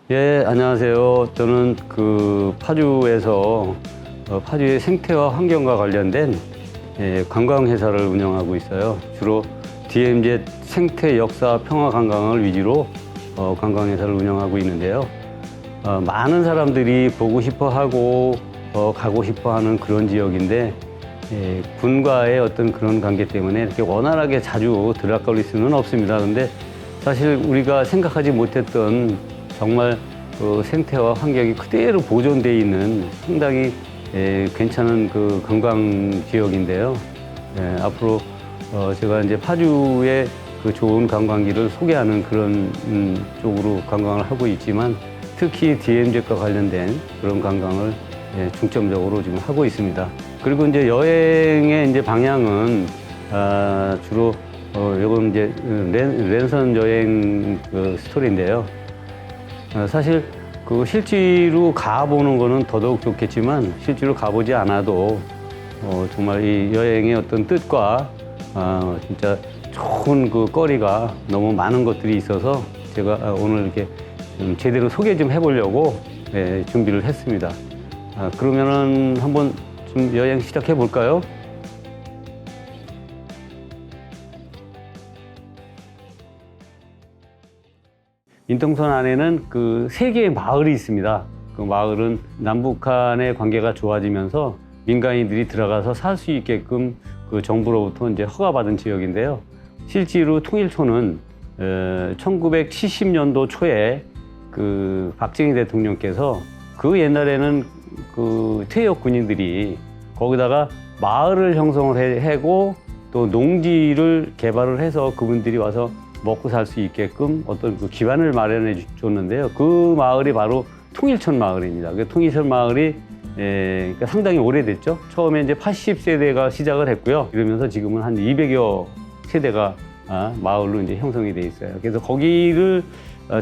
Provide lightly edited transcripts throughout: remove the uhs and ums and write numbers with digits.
예, 안녕하세요. 저는 파주에서 파주의 생태와 환경과 관련된 관광회사를 운영하고 있어요. 주로 DMZ 생태 역사 평화 관광을 위주로 관광회사를 운영하고 있는데요. 많은 사람들이 보고 싶어 하고 가고 싶어 하는 그런 지역인데 군과의 어떤 그런 관계 때문에 이렇게 원활하게 자주 들락거릴 수는 없습니다. 근데 사실 우리가 생각하지 못했던 정말 생태와 환경이 그대로 보존되어 있는 상당히 괜찮은 관광 지역인데요. 앞으로 제가 이제 파주의 그 좋은 관광지를 소개하는 그런 쪽으로 관광을 하고 있지만 특히 DMZ과 관련된 그런 관광을 중점적으로 지금 하고 있습니다. 그리고 이제 여행의 이제 방향은 주로 요건 이제 랜선 여행 스토리인데요. 사실 실제로 가보는 거는 더더욱 좋겠지만 실제로 가보지 않아도 정말 이 여행의 어떤 뜻과 진짜 좋은 거리가 너무 많은 것들이 있어서 제가 오늘 이렇게 좀 제대로 소개 좀 해보려고 준비를 했습니다. 그러면은 한번 좀 여행 시작해 볼까요? 인통선 안에는 세 개의 마을이 있습니다. 그 마을은 남북한의 관계가 좋아지면서 민간인들이 들어가서 살 수 있게끔 정부로부터 이제 허가받은 지역인데요. 실제로 통일초는 1970년도 초에 박정희 대통령께서 옛날에는 퇴역 군인들이 거기다가 마을을 형성을 하고 또 농지를 개발을 해서 그분들이 와서 먹고 살 수 있게끔 어떤 기반을 마련해 줬는데요. 그 마을이 바로 통일천 마을입니다. 통일천 마을이 그러니까 상당히 오래됐죠. 처음에 이제 80세대가 시작을 했고요. 이러면서 지금은 한 200여 세대가 마을로 이제 형성이 돼 있어요. 그래서 거기를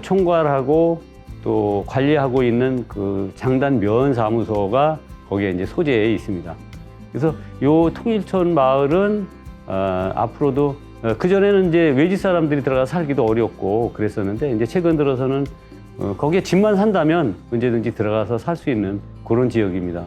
총괄하고 또 관리하고 있는 장단 면사무소가 거기에 이제 소재에 있습니다. 그래서 요 통일천 마을은 앞으로도 그전에는 이제 외지 사람들이 들어가 살기도 어렵고 그랬었는데 이제 최근 들어서는 거기에 집만 산다면 언제든지 들어가서 살 수 있는 그런 지역입니다.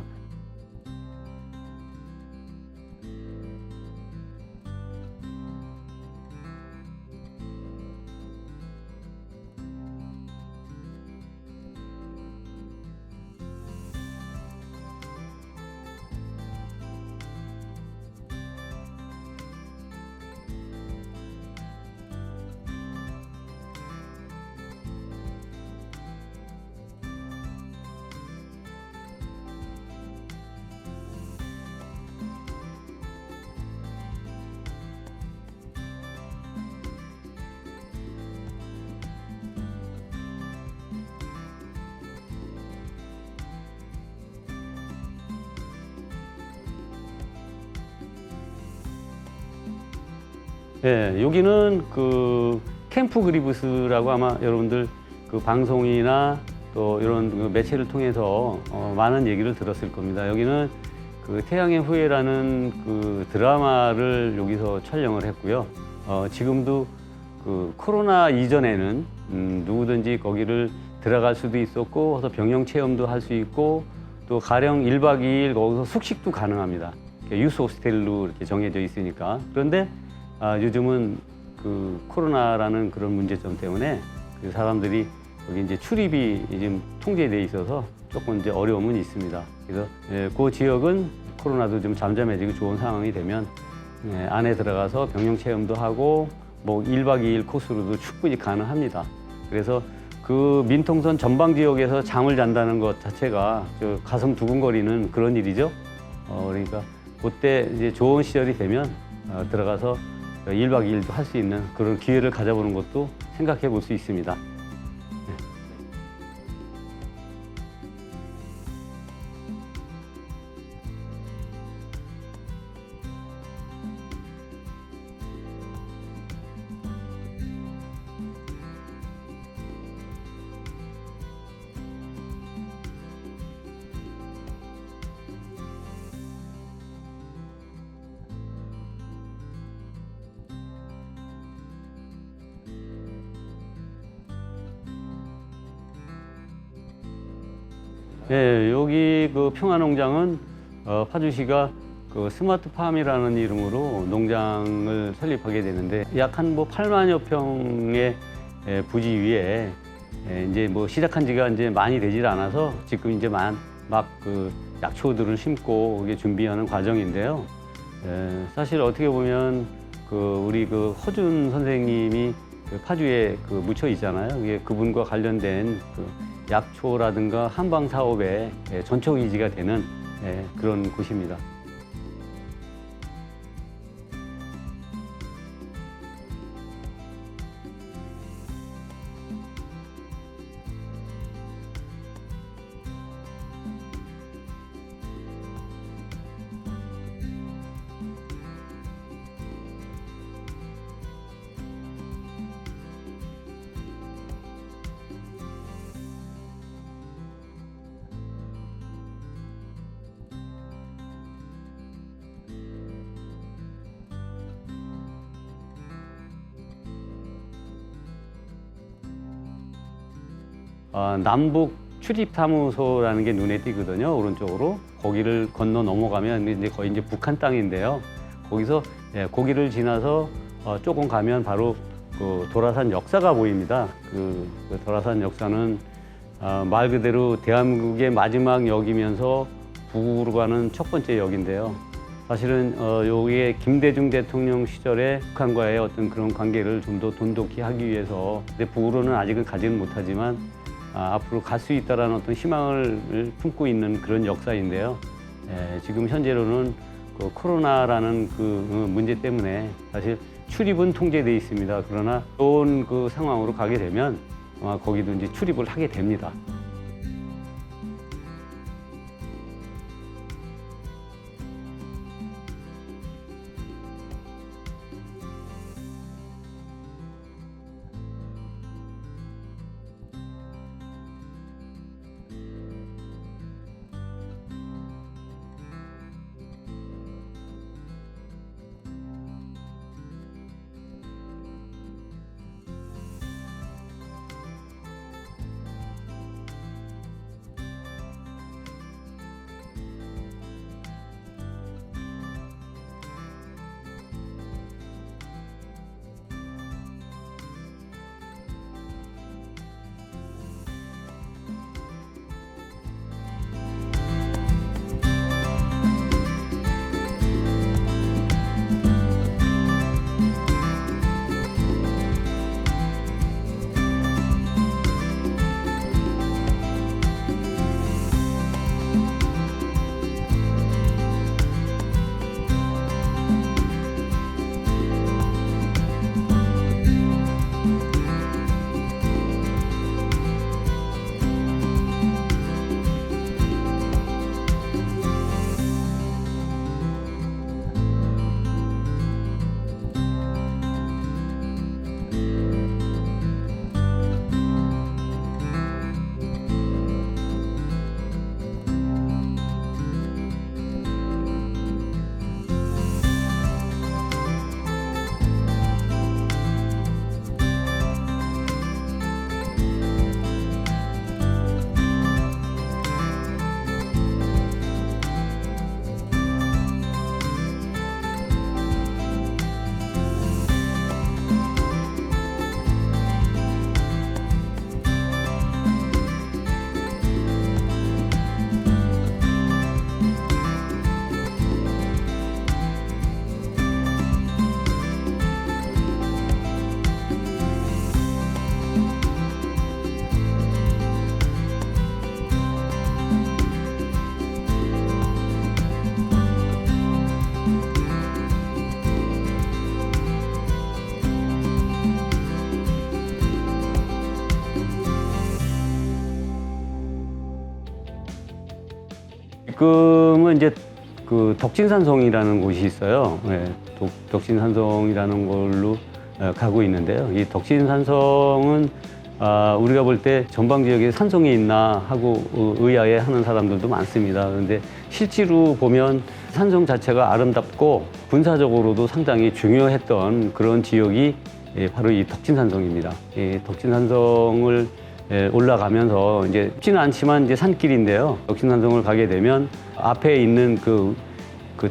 예, 여기는 캠프 그리브스라고 아마 여러분들 방송이나 또 이런 매체를 통해서 많은 얘기를 들었을 겁니다. 여기는 태양의 후예라는 드라마를 여기서 촬영을 했고요. 지금도 코로나 이전에는 누구든지 거기를 들어갈 수도 있었고, 그래서 병영 체험도 할 수 있고, 또 가령 1박 2일 거기서 숙식도 가능합니다. 유스 호스텔로 이렇게 정해져 있으니까. 그런데 요즘은 코로나라는 그런 문제점 때문에 사람들이 여기 이제 출입이 지금 통제돼 있어서 조금 이제 어려움은 있습니다. 그래서 그 지역은 코로나도 좀 잠잠해지고 좋은 상황이 되면 안에 들어가서 병영 체험도 하고 뭐 1박 2일 코스로도 충분히 가능합니다. 그래서 민통선 전방 지역에서 잠을 잔다는 것 자체가 가슴 두근거리는 그런 일이죠. 그러니까 그때 이제 좋은 시절이 되면 들어가서 1박 2일도 할 수 있는 그런 기회를 가져보는 것도 생각해 볼 수 있습니다. 예, 여기 그 평화농장은 파주시가 그 스마트팜이라는 이름으로 농장을 설립하게 되는데 약 한 뭐 8만여 평의 부지 위에 이제 뭐 시작한 지가 이제 많이 되질 않아서 지금 이제 막 그 약초들을 심고 이게 준비하는 과정인데요. 사실 어떻게 보면 그 우리 그 허준 선생님이 그 파주에 그 묻혀 있잖아요. 이게 그분과 관련된 그 약초라든가 한방 사업의 전초기지가 되는 그런 곳입니다. 남북 출입사무소라는 게 눈에 띄거든요. 오른쪽으로 거기를 건너 넘어가면 이제 거의 이제 북한 땅인데요. 거기서 거기를 지나서 조금 가면 바로 그 도라산 역사가 보입니다. 그 도라산 역사는 말 그대로 대한민국의 마지막 역이면서 북으로 가는 첫 번째 역인데요. 사실은 여기에 김대중 대통령 시절에 북한과의 어떤 그런 관계를 좀 더 돈독히 하기 위해서 근데 북으로는 아직은 가지는 못하지만 앞으로 갈 수 있다라는 어떤 희망을 품고 있는 그런 역사인데요. 지금 현재로는 그 코로나라는 그 문제 때문에 사실 출입은 통제돼 있습니다. 그러나 좋은 그 상황으로 가게 되면 아마 거기도 이제 출입을 하게 됩니다. 지금은 이제 그 덕진산성이라는 곳이 있어요. 덕진산성이라는 걸로 가고 있는데요. 이 덕진산성은 우리가 볼 때 전방 지역에 산성이 있나 하고 의아해 하는 사람들도 많습니다. 그런데 실제로 보면 산성 자체가 아름답고 군사적으로도 상당히 중요했던 그런 지역이 바로 이 덕진산성입니다. 이 덕진산성을 올라가면서 이제 쉽지는 않지만 이제 산길인데요. 덕진산성을 가게 되면 앞에 있는 그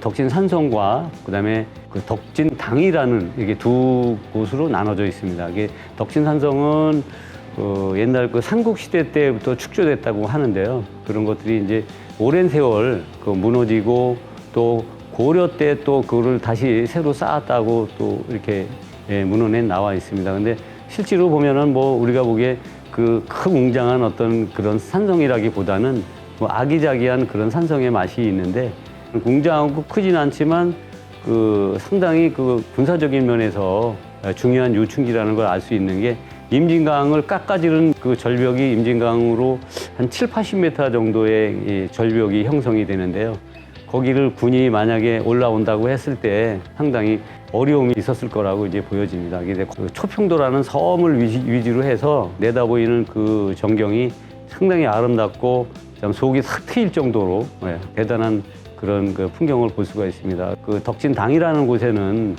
덕진산성과 그다음에 그 덕진당이라는 이게 두 곳으로 나눠져 있습니다. 이게 덕진산성은 옛날 그 삼국시대 때부터 축조됐다고 하는데요. 그런 것들이 이제 오랜 세월 무너지고 또 고려 때 또 그거를 다시 새로 쌓았다고 또 이렇게 문헌에 나와 있습니다. 근데 실제로 보면은 뭐 우리가 보기에 그 큰 웅장한 어떤 그런 산성이라기보다는 뭐 아기자기한 그런 산성의 맛이 있는데 웅장하고 크진 않지만 상당히 군사적인 면에서 중요한 요충지라는 걸 알 수 있는 게 임진강을 깎아지른 그 절벽이 임진강으로 한 7, 80m 정도의 이 절벽이 형성이 되는데요. 거기를 군이 만약에 올라온다고 했을 때 상당히 어려움이 있었을 거라고 이제 보여집니다. 이게 초평도라는 섬을 위주로 해서 내다보이는 그 전경이 상당히 아름답고 참 속이 싹 트일 정도로 대단한 그런 그 풍경을 볼 수가 있습니다. 그 덕진당이라는 곳에는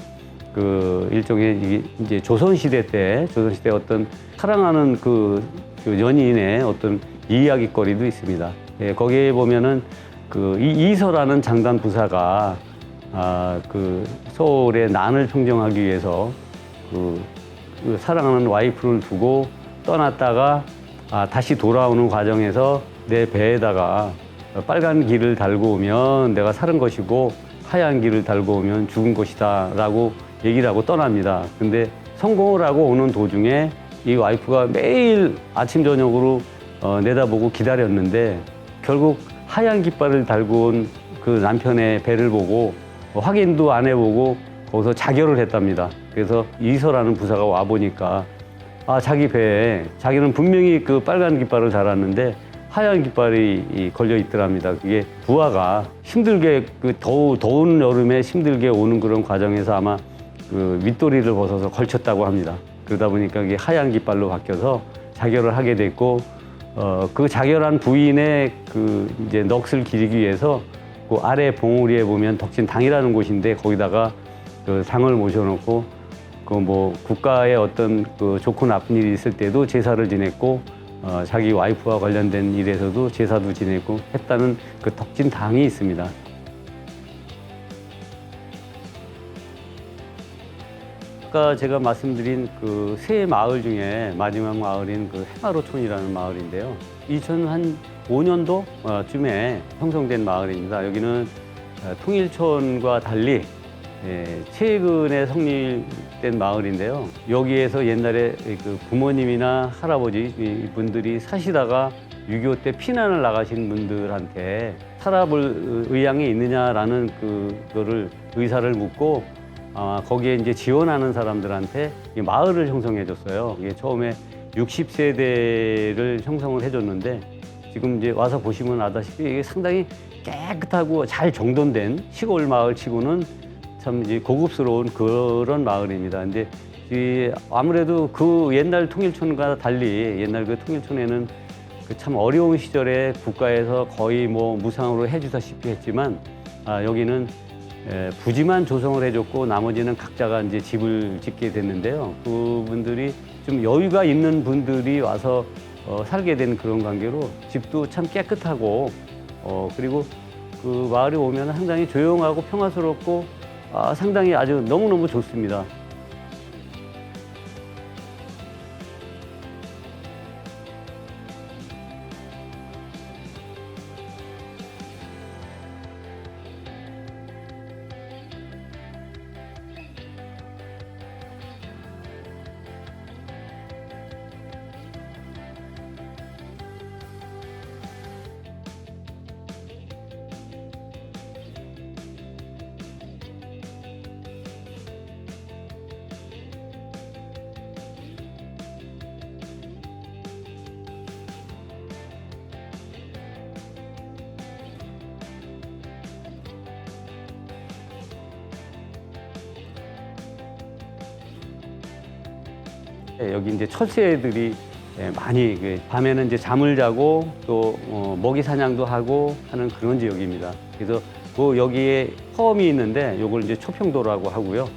그 일종의 이제 조선시대 어떤 사랑하는 그 연인의 어떤 이야깃거리도 있습니다. 거기에 보면은 그 이서라는 장단 부사가 그 서울의 난을 평정하기 위해서 그 사랑하는 와이프를 두고 떠났다가 다시 돌아오는 과정에서 내 배에다가 빨간 길을 달고 오면 내가 살은 것이고 하얀 길을 달고 오면 죽은 것이다 라고 얘기를 하고 떠납니다. 근데 성공을 하고 오는 도중에 이 와이프가 매일 아침 저녁으로 내다보고 기다렸는데 결국 하얀 깃발을 달고 온 그 남편의 배를 보고 확인도 안 해보고 거기서 자결을 했답니다. 그래서 이서라는 부사가 와보니까 자기 배에 자기는 분명히 그 빨간 깃발을 달았는데 하얀 깃발이 걸려 있더랍니다. 그게 부하가 힘들게 더운 여름에 힘들게 오는 그런 과정에서 아마 그 윗도리를 벗어서 걸쳤다고 합니다. 그러다 보니까 이게 하얀 깃발로 바뀌어서 자결을 하게 됐고 그 자결한 부인의 그 이제 넋을 기리기 위해서 그 아래 봉우리에 보면 덕진당이라는 곳인데 거기다가 그 상을 모셔놓고 그 뭐 국가의 어떤 그 좋고 나쁜 일이 있을 때도 제사를 지냈고 자기 와이프와 관련된 일에서도 제사도 지내고 했다는 그 덕진당이 있습니다. 아까 제가 말씀드린 그 세 마을 중에 마지막 마을인 그 해마로촌이라는 마을인데요. 2005년도쯤에 형성된 마을입니다. 여기는 통일촌과 달리 최근에 성립된 마을인데요. 여기에서 옛날에 그 부모님이나 할아버지 분들이 사시다가 6.25 때 피난을 나가신 분들한테 살아볼 의향이 있느냐라는 그거를 의사를 묻고 거기에 이제 지원하는 사람들한테 이 마을을 형성해 줬어요. 이게 처음에 60세대를 형성을 해줬는데 지금 이제 와서 보시면 아다시피 이게 상당히 깨끗하고 잘 정돈된 시골 마을 치고는 참 이제 고급스러운 그런 마을입니다. 근데 아무래도 그 옛날 통일촌과 달리 옛날 그 통일촌에는 그 참 어려운 시절에 국가에서 거의 뭐 무상으로 해주다시피 했지만 여기는 부지만 조성을 해줬고 나머지는 각자가 이제 집을 짓게 됐는데요. 그분들이 좀 여유가 있는 분들이 와서 살게 된 그런 관계로 집도 참 깨끗하고 그리고 그 마을에 오면 상당히 조용하고 평화스럽고 상당히 아주 너무너무 좋습니다. 여기 이제 철새들이 많이 밤에는 이제 잠을 자고 또 먹이 사냥도 하고 하는 그런 지역입니다. 그래서 그 여기에 섬이 있는데 요걸 이제 초평도라고 하고요.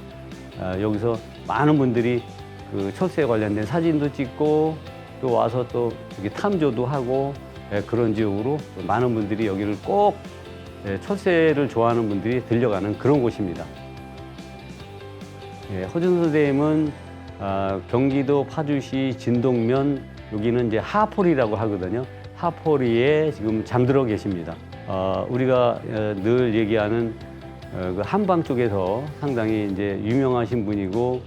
여기서 많은 분들이 그 철새에 관련된 사진도 찍고 또 와서 또 이렇게 탐조도 하고 그런 지역으로 많은 분들이 여기를 꼭 철새를 좋아하는 분들이 들려가는 그런 곳입니다. 허준서댐은 경기도 파주시 진동면 여기는 이제 하포리라고 하거든요. 하포리에 지금 잠들어 계십니다. 우리가 늘 얘기하는 그 한방 쪽에서 상당히 이제 유명하신 분이고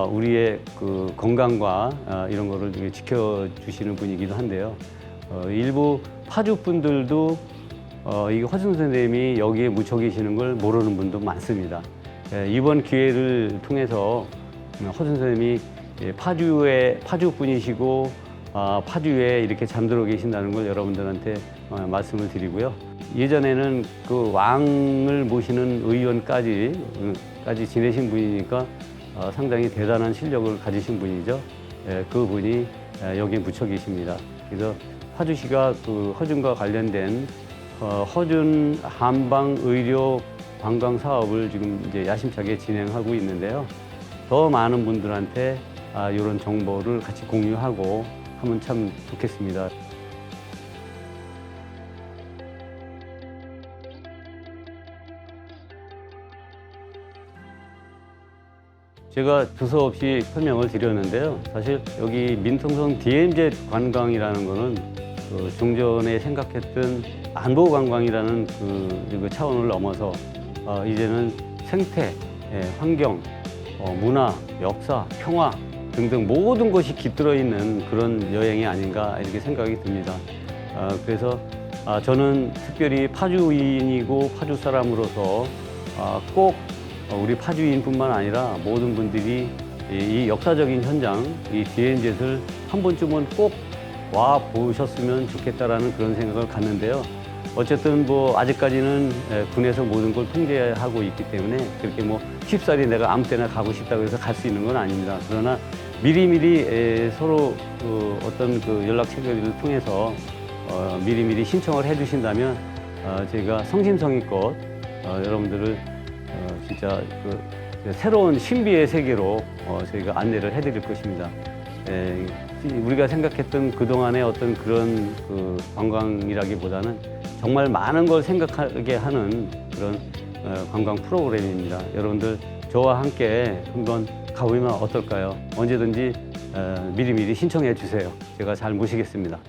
우리의 그 건강과 이런 거를 되게 지켜주시는 분이기도 한데요. 일부 파주 분들도 이 허준서댐이 여기에 묻혀 계시는 걸 모르는 분도 많습니다. 이번 기회를 통해서 허준서댐이 파주 분이시고 파주에 이렇게 잠들어 계신다는 걸 여러분들한테 말씀을 드리고요. 예전에는 그 왕을 모시는 의원까지 지내신 분이니까 상당히 대단한 실력을 가지신 분이죠. 그 분이 여기에 묻혀 계십니다. 그래서 파주시가 그 허준과 관련된 허준 한방 의료 관광 사업을 지금 이제 야심차게 진행하고 있는데요. 더 많은 분들한테 이런 정보를 같이 공유하고 하면 참 좋겠습니다. 제가 두서없이 설명을 드렸는데요. 사실 여기 민통성 DMZ 관광이라는 거는 그 종전에 생각했던 안보 관광이라는 그 차원을 넘어서 이제는 생태, 환경, 문화, 역사, 평화 등등 모든 것이 깃들어 있는 그런 여행이 아닌가 이렇게 생각이 듭니다. 그래서 저는 특별히 파주인이고 파주 사람으로서 꼭 우리 파주인뿐만 아니라 모든 분들이 이 역사적인 현장, 이 DMZ를 한 번쯤은 꼭 와 보셨으면 좋겠다라는 그런 생각을 갖는데요. 어쨌든 뭐 아직까지는 군에서 모든 걸 통제하고 있기 때문에 그렇게 뭐 쉽사리 내가 아무 때나 가고 싶다고 해서 갈 수 있는 건 아닙니다. 그러나 미리미리 서로 어떤 그 연락 체계를 통해서 미리미리 신청을 해주신다면 저희가 성심성의껏 여러분들을 진짜 그 새로운 신비의 세계로 저희가 안내를 해드릴 것입니다. 우리가 생각했던 그동안의 어떤 그런 그 관광이라기보다는 정말 많은 걸 생각하게 하는 그런 관광 프로그램입니다. 여러분들 저와 함께 한번 가보면 어떨까요? 언제든지 미리미리 신청해 주세요. 제가 잘 모시겠습니다.